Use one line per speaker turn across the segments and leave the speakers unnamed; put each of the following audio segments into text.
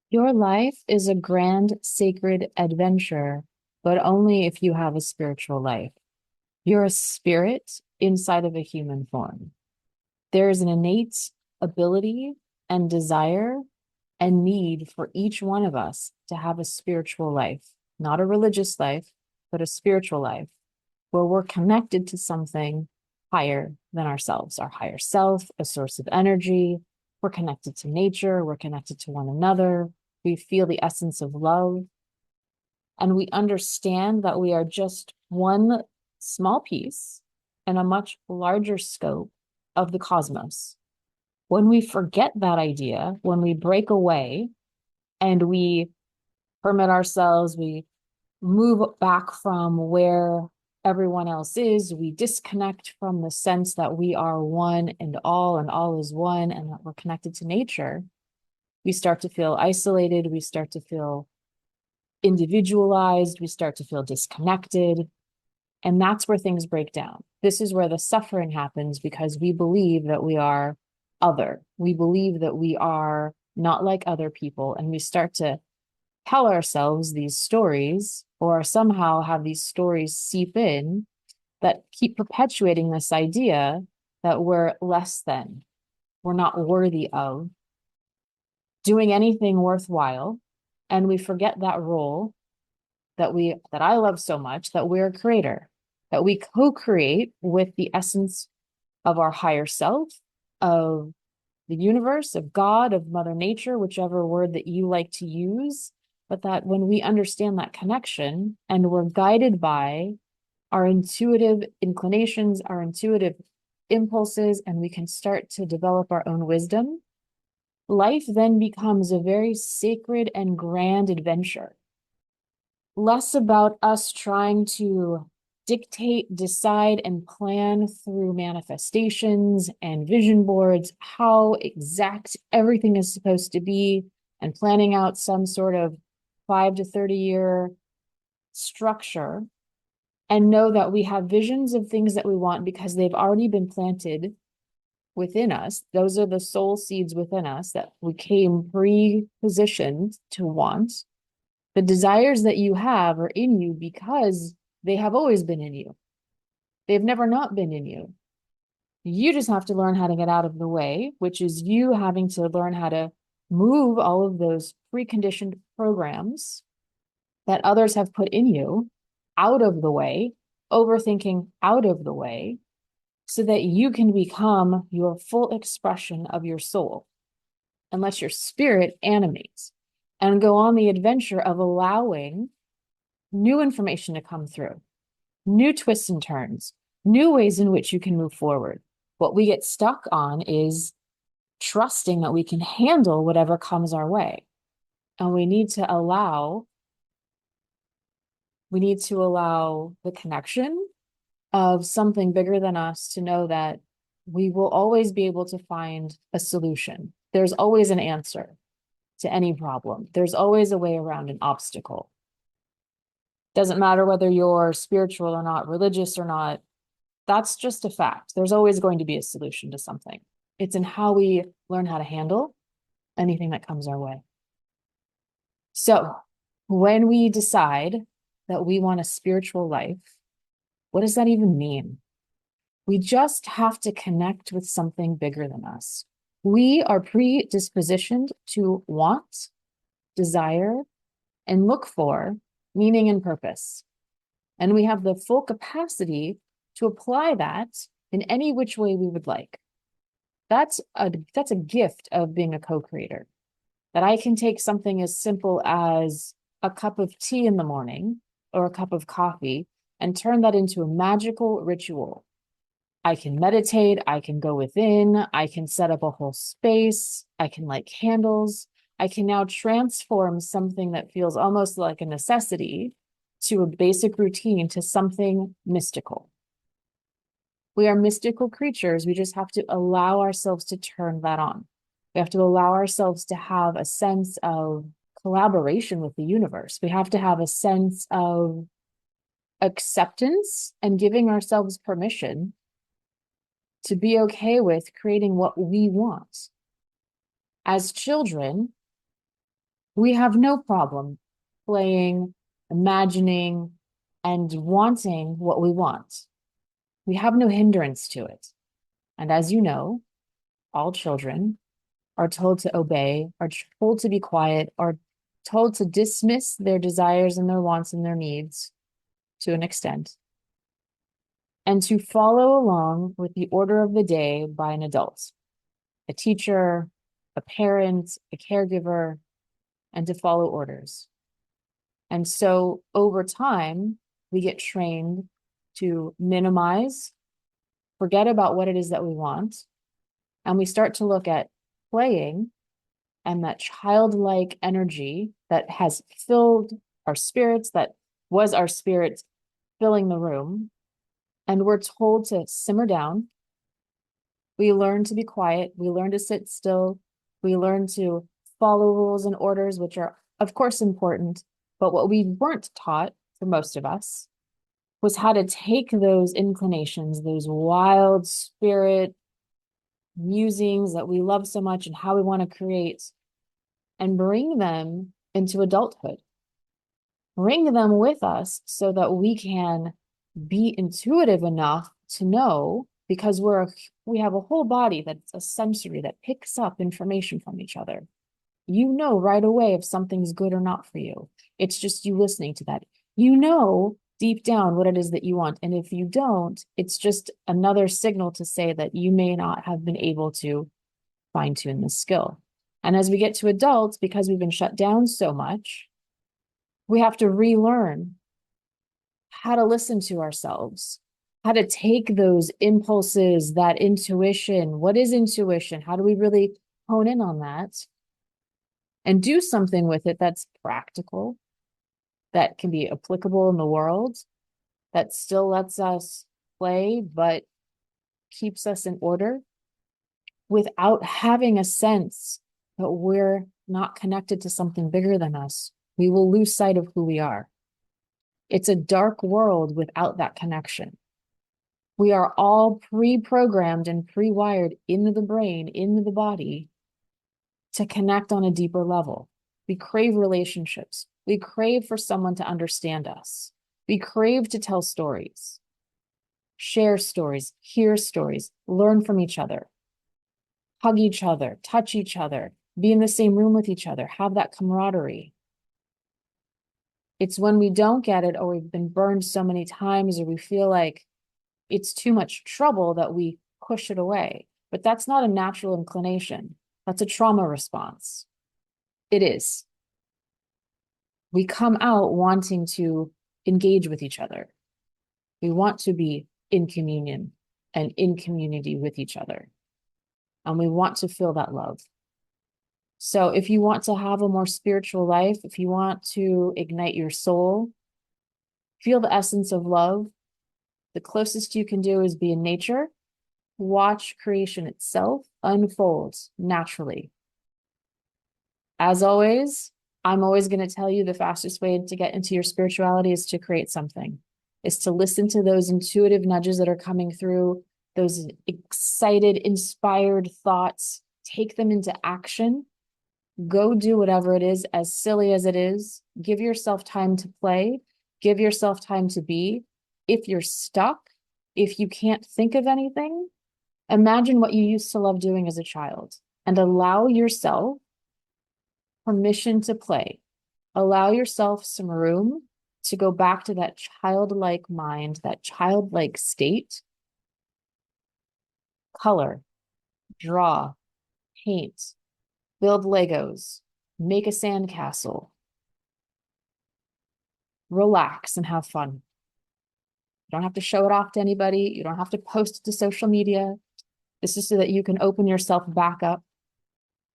Your life is a grand, sacred adventure, but only if you have a spiritual life. You're a spirit inside of a human form. There is an innate ability and desire and need for each one of us to have a spiritual life, not a religious life, but a spiritual life where we're connected to something higher than ourselves, our higher self, a source of energy. We're connected to nature, we're connected to one another. We feel the essence of love, and we understand that we are just one small piece in a much larger scope of the cosmos. When we forget that idea, when we break away and we permit ourselves, we move back from where everyone else is, we disconnect from the sense that we are one and all is one, and that we're connected to nature. We start to feel isolated, we start to feel individualized, we start to feel disconnected. And that's where things break down. This is where the suffering happens because we believe that we are other. We believe that we are not like other people. And we start to tell ourselves these stories or somehow have these stories seep in that keep perpetuating this idea that we're less than, we're not worthy of doing anything worthwhile. And we forget that role that I love so much, that we're a creator, that we co-create with the essence of our higher self, of the universe, of God, of Mother Nature, whichever word that you like to use. But that when we understand that connection and we're guided by our intuitive inclinations, our intuitive impulses, and we can start to develop our own wisdom, life then becomes a very sacred and grand adventure. Less about us trying to dictate, decide, and plan through manifestations and vision boards how exact everything is supposed to be, and planning out some sort of 5 to 30 year structure, and know that we have visions of things that we want because they've already been planted within us. Those are the soul seeds within us that we came pre-positioned to want. The desires that you have are in you because they have always been in you. They've never not been in you. You just have to learn how to get out of the way, which is you having to learn how to move all of those preconditioned programs that others have put in you out of the way, overthinking out of the way, so that you can become your full expression of your soul and let your spirit animate and go on the adventure of allowing new information to come through, new twists and turns, new ways in which you can move forward. What we get stuck on is trusting that we can handle whatever comes our way. And we need to allow the connection of something bigger than us to know that we will always be able to find a solution. There's always an answer to any problem. There's always a way around an obstacle. Doesn't matter whether you're spiritual or not, religious or not, that's just a fact. There's always going to be a solution to something. It's in how we learn how to handle anything that comes our way. So, when we decide that we want a spiritual life, what does that even mean? We just have to connect with something bigger than us. We are predispositioned to want, desire, and look for meaning and purpose. And we have the full capacity to apply that in any which way we would like. That's a gift of being a co-creator. That I can take something as simple as a cup of tea in the morning or a cup of coffee and turn that into a magical ritual. I can meditate, I can go within, I can set up a whole space, I can light candles. I can now transform something that feels almost like a necessity to a basic routine to something mystical. We are mystical creatures. We just have to allow ourselves to turn that on. We have to allow ourselves to have a sense of collaboration with the universe. We have to have a sense of acceptance and giving ourselves permission to be okay with creating what we want. As children, We have no problem playing, imagining, and wanting what we want. We have no hindrance to it. And as you know, all children are told to obey, are told to be quiet, are told to dismiss their desires and their wants and their needs to an extent, and to follow along with the order of the day by an adult, a teacher, a parent, a caregiver, and to follow orders. And so over time, we get trained to minimize, forget about what it is that we want, and we start to look at playing and that childlike energy that has filled our spirits, that was our spirits filling the room. And we're told to simmer down. We learn to be quiet. We learn to sit still. We learn to follow rules and orders, which are, of course, important. But what we weren't taught, for most of us, was how to take those inclinations, those wild spirit musings that we love so much and how we want to create, and bring them into adulthood. Bring them with us so that we can be intuitive enough to know, because we have a whole body that's a sensory that picks up information from each other. You know right away if something's good or not for you. It's just you listening to that. You know deep down what it is that you want. And if you don't, it's just another signal to say that you may not have been able to fine tune this skill. And as we get to adults, because we've been shut down so much, we have to relearn how to listen to ourselves, how to take those impulses, that intuition. What is intuition? How do we really hone in on that and do something with it that's practical, that can be applicable in the world, that still lets us play, but keeps us in order without having a sense that we're not connected to something bigger than us? We will lose sight of who we are. It's a dark world without that connection. We are all pre-programmed and pre-wired into the brain, into the body, to connect on a deeper level. We crave relationships. We crave for someone to understand us. We crave to tell stories, share stories, hear stories, learn from each other, hug each other, touch each other, be in the same room with each other, have that camaraderie. It's when we don't get it, or we've been burned so many times, or we feel like it's too much trouble, that we push it away. But that's not a natural inclination. That's a trauma response. It is. We come out wanting to engage with each other. We want to be in communion and in community with each other. And we want to feel that love. So if you want to have a more spiritual life, if you want to ignite your soul, feel the essence of love, the closest you can do is be in nature. Watch creation itself unfold naturally. As always, I'm always going to tell you the fastest way to get into your spirituality is to create something, is to listen to those intuitive nudges that are coming through, those excited, inspired thoughts, take them into action. Go do whatever it is, as silly as it is. Give yourself time to play. Give yourself time to be. If you're stuck, if you can't think of anything, imagine what you used to love doing as a child and allow yourself permission to play. Allow yourself some room to go back to that childlike mind, that childlike state. Color, draw, paint, build Legos, make a sandcastle, relax and have fun. You don't have to show it off to anybody. You don't have to post it to social media. This is so that you can open yourself back up.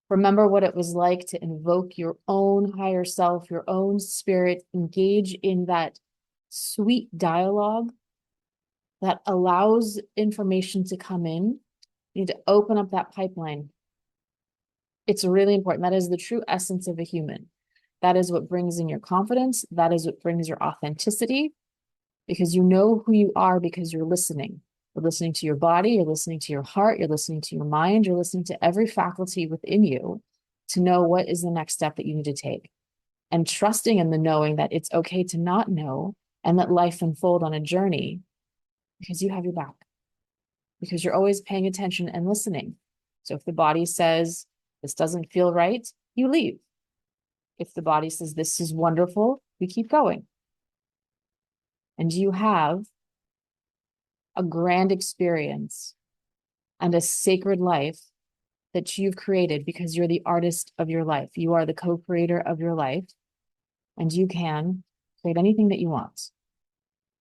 Remember what it was like to invoke your own higher self, your own spirit, engage in that sweet dialogue that allows information to come in. You need to open up that pipeline. It's really important. That is the true essence of a human. That is what brings in your confidence. That is what brings your authenticity, because you know who you are because you're listening. You're listening to your body, you're listening to your heart, you're listening to your mind, you're listening to every faculty within you to know what is the next step that you need to take, and trusting in the knowing that it's okay to not know and let life unfold on a journey because you have your back, because you're always paying attention and listening. So if the body says this doesn't feel right, you leave. If the body says this is wonderful, we keep going. And you have a grand experience and a sacred life that you've created because you're the artist of your life. You are the co-creator of your life, and you can create anything that you want.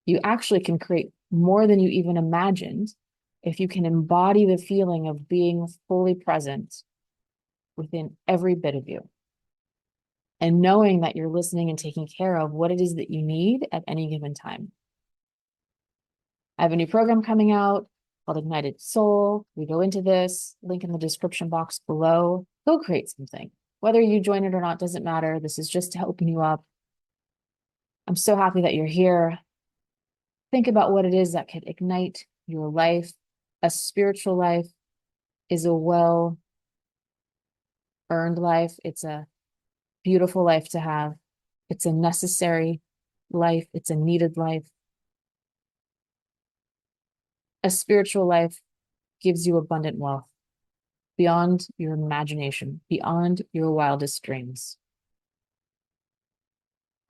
You actually can create more than you even imagined if you can embody the feeling of being fully present within every bit of you, and knowing that you're listening and taking care of what it is that you need at any given time. I have a new program coming out called Ignited Soul. We go into this, link in the description box below. Go create something. Whether you join it or not doesn't matter. This is just to open you up. I'm so happy that you're here. Think about what it is that could ignite your life. A spiritual life is a well-earned life. It's a beautiful life to have. It's a necessary life. It's a needed life. A spiritual life gives you abundant wealth beyond your imagination, beyond your wildest dreams.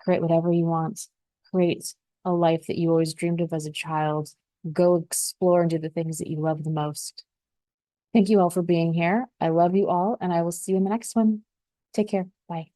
Create whatever you want. Create a life that you always dreamed of as a child. Go explore and do the things that you love the most. Thank you all for being here. I love you all, and I will see you in the next one. Take care. Bye.